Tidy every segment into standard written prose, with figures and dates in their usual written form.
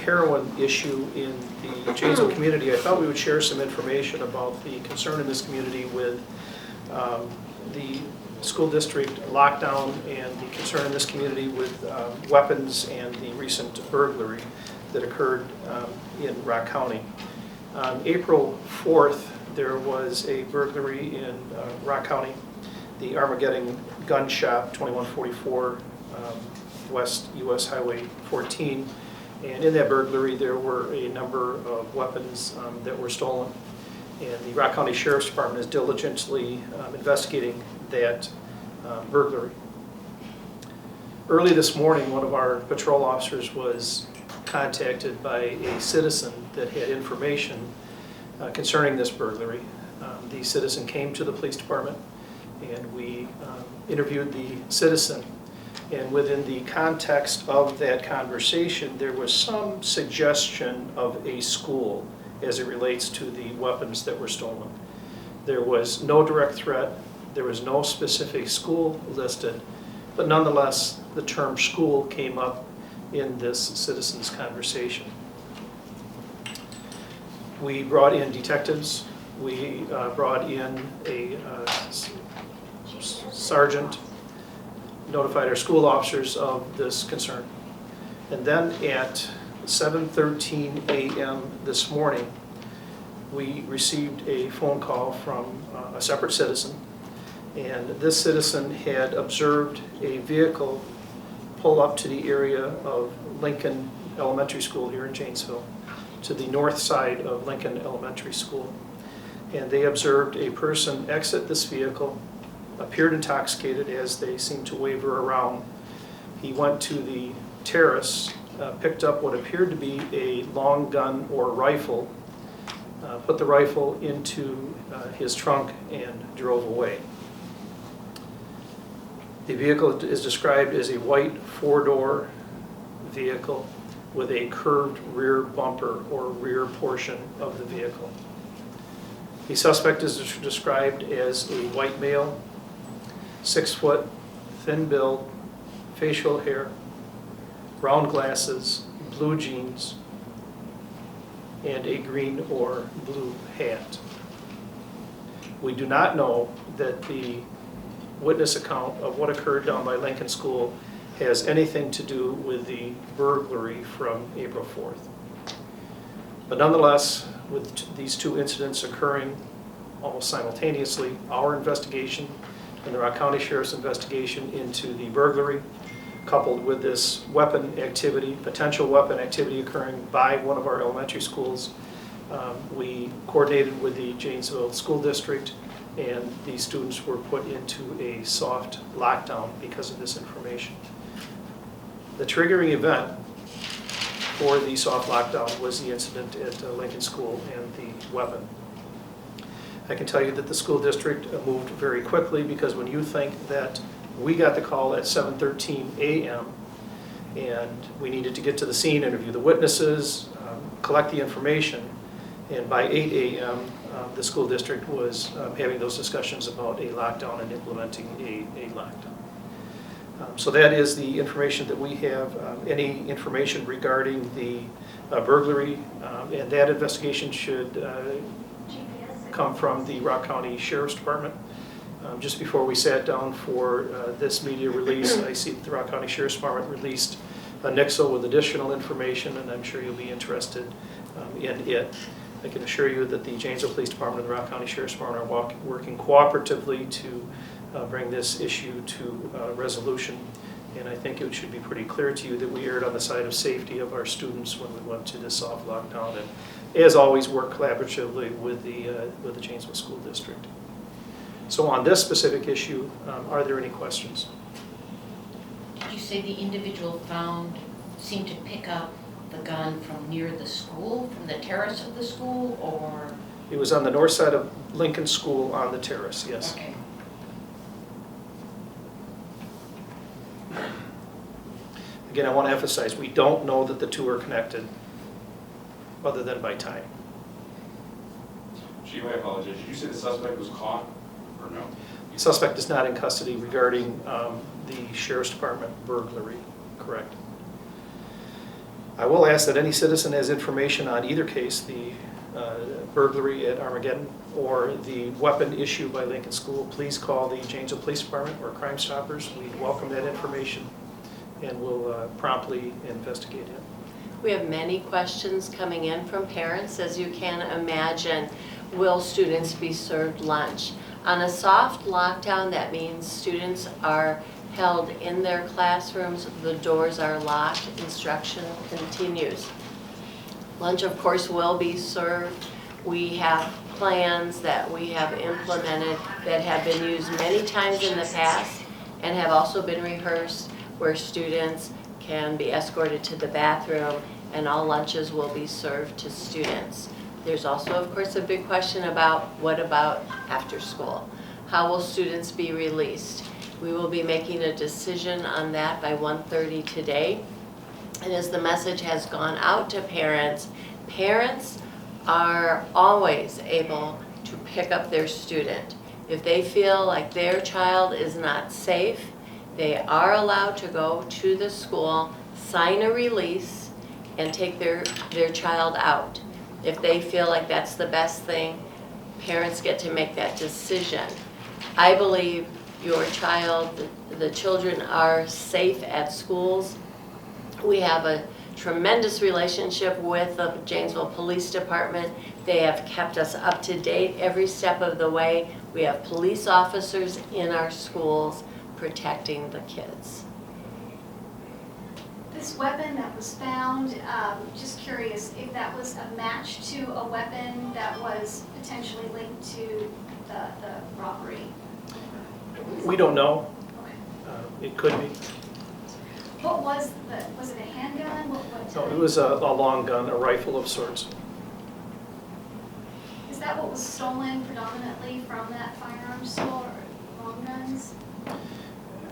heroin issue in the Janesville community, I thought we would share some information about the concern in this community with the school district lockdown and the concern in this community with weapons and the recent burglary that occurred in Rock County. On April 4th, there was a burglary in Rock County, the Armageddon Gun Shop, 2144 West US Highway 14. And in that burglary, there were a number of weapons that were stolen. And the Rock County Sheriff's Department is diligently investigating that burglary. Early this morning, one of our patrol officers was contacted by a citizen that had information concerning this burglary. The citizen came to the police department and we interviewed the citizen. And within the context of that conversation, there was some suggestion of a school as it relates to the weapons that were stolen. There was no direct threat, there was no specific school listed, but nonetheless, the term school came up in this citizen's conversation. We brought in detectives, we brought in a sergeant, notified our school officers of this concern. And then at 7:13 a.m. this morning, we received a phone call from a separate citizen. And this citizen had observed a vehicle pull up to the area of Lincoln Elementary School here in Janesville, to the north side of Lincoln Elementary School. And they observed a person exit this vehicle, appeared intoxicated as they seemed to waver around. He went to the terrace, picked up what appeared to be a long gun or rifle, put the rifle into his trunk and drove away. The vehicle is described as a white four-door vehicle with a curved rear bumper or rear portion of the vehicle. The suspect is described as a white male, 6 foot, thin build, facial hair, round glasses, blue jeans, and a green or blue hat. We do not know that the witness account of what occurred down by Lincoln School has anything to do with the burglary from April 4th. But nonetheless, with these two incidents occurring almost simultaneously, our investigation and the Rock County Sheriff's investigation into the burglary, coupled with this weapon activity, potential weapon activity occurring by one of our elementary schools, we coordinated with the Janesville School District, and these students were put into a soft lockdown because of this information. The triggering event for the soft lockdown was the incident at Lincoln School and the weapon. I can tell you that the school district moved very quickly, because when you think that we got the call at 7:13 a.m. and we needed to get to the scene, interview the witnesses, collect the information, and by 8 a.m. The school district was having those discussions about a lockdown and implementing a lockdown. So that is the information that we have. Any information regarding the burglary and that investigation should come from the Rock County Sheriff's Department. Just before we sat down for this media release, I see that the Rock County Sheriff's Department released a nixle with additional information, and I'm sure you'll be interested in it. I can assure you that the Janesville Police Department and the Rock County Sheriff's Department are working cooperatively to bring this issue to resolution. And I think it should be pretty clear to you that we erred on the side of safety of our students when we went to this soft lockdown, and as always work collaboratively with the Janesville School District. So on this specific issue, are there any questions? Did you say the individual seemed to pick up the gun from near the school, from the terrace of the school, or? It was on the north side of Lincoln School on the terrace, yes. Okay. Again, I want to emphasize, we don't know that the two are connected other than by time. Chief, I apologize. Did you say the suspect was caught or no? The suspect is not in custody regarding the Sheriff's Department burglary, correct? I will ask that any citizen has information on either case, the burglary at Armageddon or the weapon issue by Lincoln School, please call the Janesville Police Department or Crime Stoppers. We'd welcome that information and will promptly investigate it. We have many questions coming in from parents. As you can imagine, will students be served lunch? On a soft lockdown, that means students are held in their classrooms, the doors are locked, instruction continues. Lunch, of course, will be served. We have plans that we have implemented that have been used many times in the past and have also been rehearsed, where students can be escorted to the bathroom and all lunches will be served to students. There's also, of course, a big question about what about after school? How will students be released? We will be making a decision on that by 1:30 today. And as the message has gone out to parents, parents are always able to pick up their student. If they feel like their child is not safe, they are allowed to go to the school, sign a release, and take their child out. If they feel like that's the best thing, parents get to make that decision. I believe your child, the children are safe at schools. We have a tremendous relationship with the Janesville Police Department. They have kept us up to date every step of the way. We have police officers in our schools protecting the kids. This weapon that was found, just curious if that was a match to a weapon that was potentially linked to the robbery? We don't know. Okay. It could be. What was it a handgun? What No, type? it was a long gun, a rifle of sorts. Is that what was stolen predominantly from that firearms store, long guns?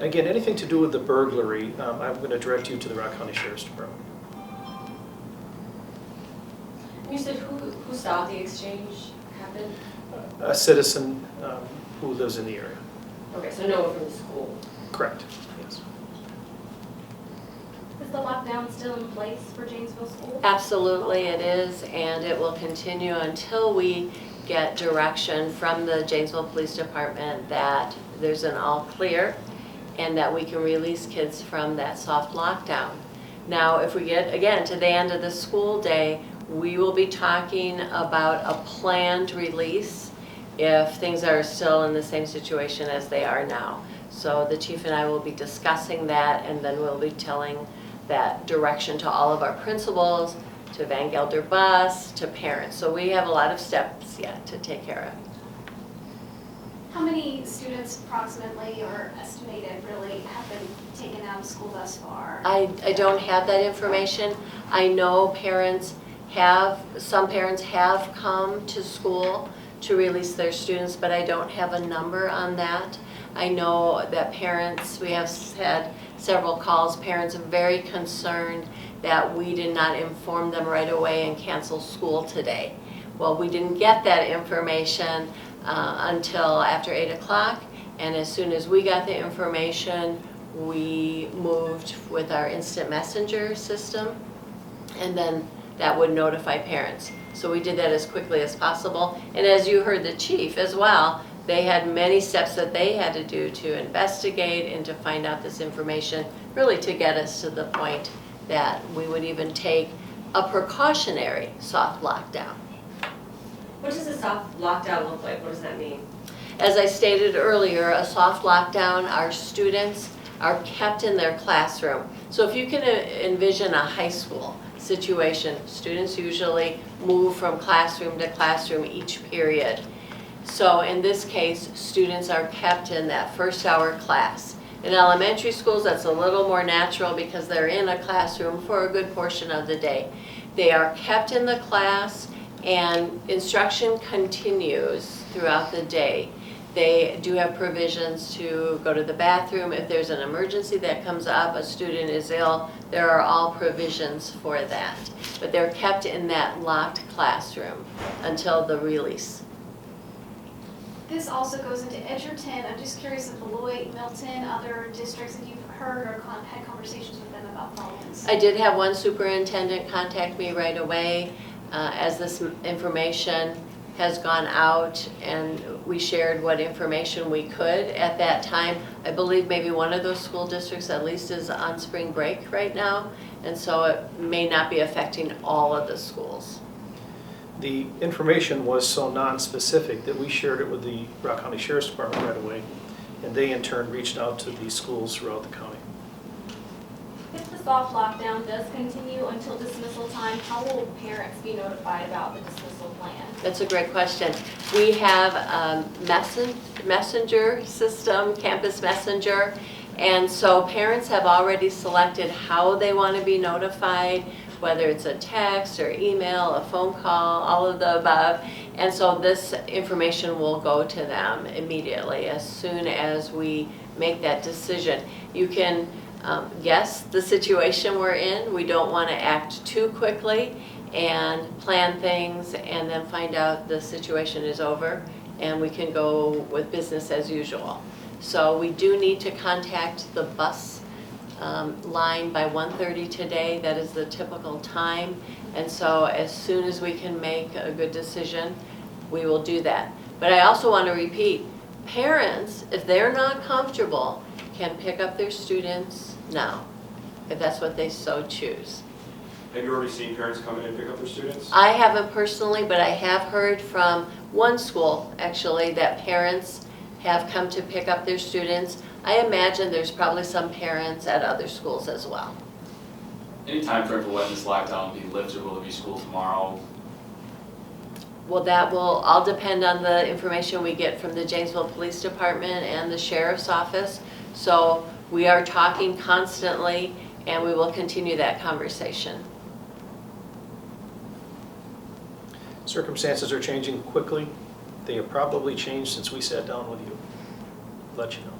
Again, anything to do with the burglary, I'm going to direct you to the Rock County Sheriff's Department. You said who saw the exchange happen? A citizen who lives in the area. Okay, so no one from the school. Correct, yes. Is the lockdown still in place for Janesville School? Absolutely it is, and it will continue until we get direction from the Janesville Police Department that there's an all clear and that we can release kids from that soft lockdown. Now, if we get, again, to the end of the school day, we will be talking about a planned release if things are still in the same situation as they are now. So the chief and I will be discussing that, and then we'll be telling that direction to all of our principals, to Van Gelder Bus, to parents. So we have a lot of steps yet to take care of. How many students approximately or estimated really have been taken out of school thus far? I don't have that information. I know some parents have come to school to release their students, but I don't have a number on that. I know that parents, we have had several calls, parents are very concerned that we did not inform them right away and cancel school today. Well, we didn't get that information until after 8 o'clock, and as soon as we got the information, we moved with our instant messenger system, and then that would notify parents. So we did that as quickly as possible, and as you heard the chief as well, they had many steps that they had to do to investigate and to find out this information, really to get us to the point that we would even take a precautionary soft lockdown. What does a soft lockdown look like? What does that mean? As I stated earlier, a soft lockdown, our students are kept in their classroom. So if you can envision a high school situation, students usually move from classroom to classroom each period. So in this case, students are kept in that first hour class. In elementary schools, that's a little more natural because they're in a classroom for a good portion of the day. They are kept in the class and instruction continues throughout the day. They do have provisions to go to the bathroom. If there's an emergency that comes up, a student is ill, there are all provisions for that. But they're kept in that locked classroom until the release. This also goes into Edgerton. I'm just curious if Beloit, Milton, other districts, if you've heard or had conversations with them about phones? I did have one superintendent contact me right away as this information has gone out, and we shared what information we could at that time. I believe maybe one of those school districts at least is on spring break right now, and so it may not be affecting all of the schools. The information was so non-specific that we shared it with the Rock County Sheriff's Department right away, and they in turn reached out to the schools throughout the county. If the soft lockdown does continue until dismissal time, how will parents be notified about the dismissal plan? That's a great question. We have a messenger system, campus messenger, and so parents have already selected how they want to be notified, whether it's a text or email, a phone call, all of the above. And so this information will go to them immediately as soon as we make that decision. You can guess the situation we're in. We don't want to act too quickly and plan things and then find out the situation is over and we can go with business as usual. So we do need to contact the bus line by 1:30 today. That is the typical time. And so as soon as we can make a good decision, we will do that. But I also want to repeat, parents, if they're not comfortable, can pick up their students now, if that's what they so choose. Have you already seen parents come in and pick up their students? I haven't personally, but I have heard from one school, actually, that parents have come to pick up their students. I imagine there's probably some parents at other schools as well. Any time frame for when this lockdown will be lifted? Will it be school tomorrow? Well, that will all depend on the information we get from the Janesville Police Department and the Sheriff's Office. So we are talking constantly, and we will continue that conversation. Circumstances are changing quickly. They have probably changed since we sat down with you. Let you know.